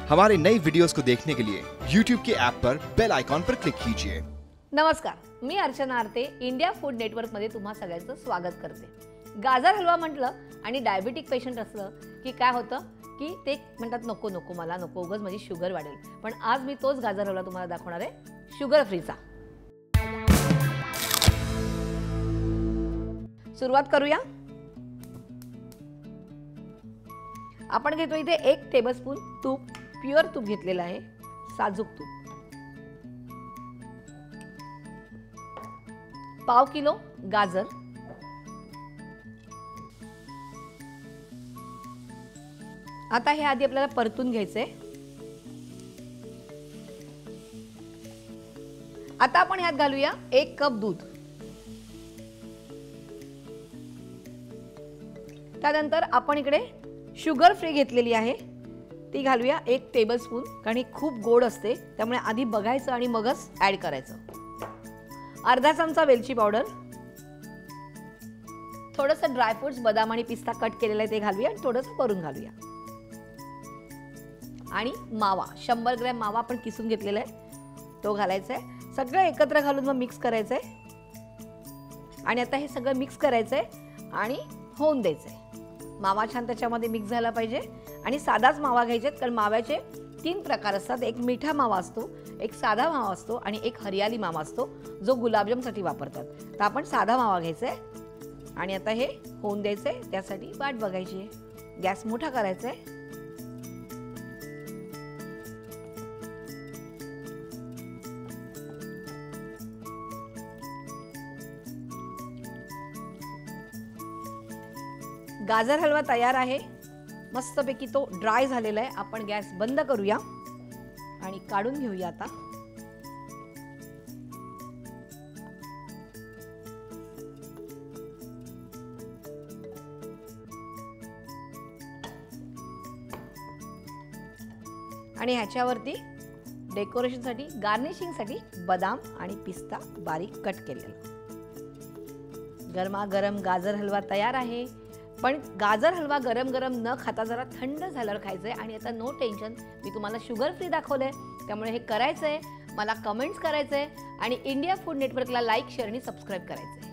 हमारे नए वीडियोस को देखने के लिए YouTube के ऐप पर बेल आइकॉन पर क्लिक कीजिए। नमस्कार, मी अर्चना आरते इंडिया फूड नेटवर्क मध्ये तुम्हा सगळ्यांचं स्वागत करते। गाजर हलवा म्हटलं आणि डायबिटिक पेशंट असलं की काय होतं की ते म्हणतात नको नको मला नको उगाच माझी शुगर वाढेल। पण आज मी तोच गाजर हलवा तुम्हाला दाखवणार आहे शुगर फ्रीचा। सुरुवात करूया। आपण घेतो इथे 1 टेबलस्पून तूप, प्युअर तूप घेतलेलं आहे, साजूक तूप, पाव किलो गाजर, आता हे आधी आपल्याला परतून घ्यायचंय। आता आपण ह्यात घालूया 1 कप दूध, त्यानंतर आपण इकडे शुगर फ्री घेतलेली आहे ती घालूया 1 टेबलस्पून, कारण ही खूप गोड असते त्यामुळे आधी बघायचं आणि मगच ऍड करायचं। अर्धा चमचा वेलची पावडर, थोडंसं ड्रायफ्रुट्स बदाम आणि पिस्ता कट केलेला आहे ते घालूया आणि थोडंसं भरून घालूया। आणि मावा 100 ग्रॅम मावा आपण किसून घेतलेला आहे तो घालायचा आहे। सगळं एकत्र घालून मग मिक्स करायचं आहे आणि आता हे सगळं मिक्स करायचं आहे आणि होऊन द्यायचं आहे। मावा छान त्याच्यामध्ये मिक्स झाला पाहिजे आणि साधाच मावा घ्यायचे, कारण माव्याचे 3 प्रकार असतात। एक मिठा मावा असतो, एक साधा मावा असतो आणि एक हरियाली मावा असतो जो गुलाबजामसाठी वापरतात। तर आपण साधा मावा घ्यायचा आहे आणि आता हे होऊन द्यायचं आहे, त्यासाठी वाट बघायची आहे। गॅस मोठा करायचा आहे। गाजर हलवा तयार आहे, मस्तपैकी तो ड्राय झालेला आहे। आपण गॅस बंद करूया आणि काढून घेऊया आता। आणि ह्याच्यावरती डेकोरेशनसाठी गार्निशिंगसाठी बदाम आणि पिस्ता बारीक कट केलेला। गरमागरम गाजर हलवा तयार आहे। पण गाजर हलवा गरम गरम न खाता जरा थंड झाल्यावर खायचंय। आणि आता नो टेन्शन, मी तुम्हाला शुगर फ्री दाखवलंय त्यामुळे हे करायचंय, मला कमेंट्स करायचंय आणि इंडिया फूड नेटवर्कला लाईक, शेअर आणि सबस्क्राईब करायचंय।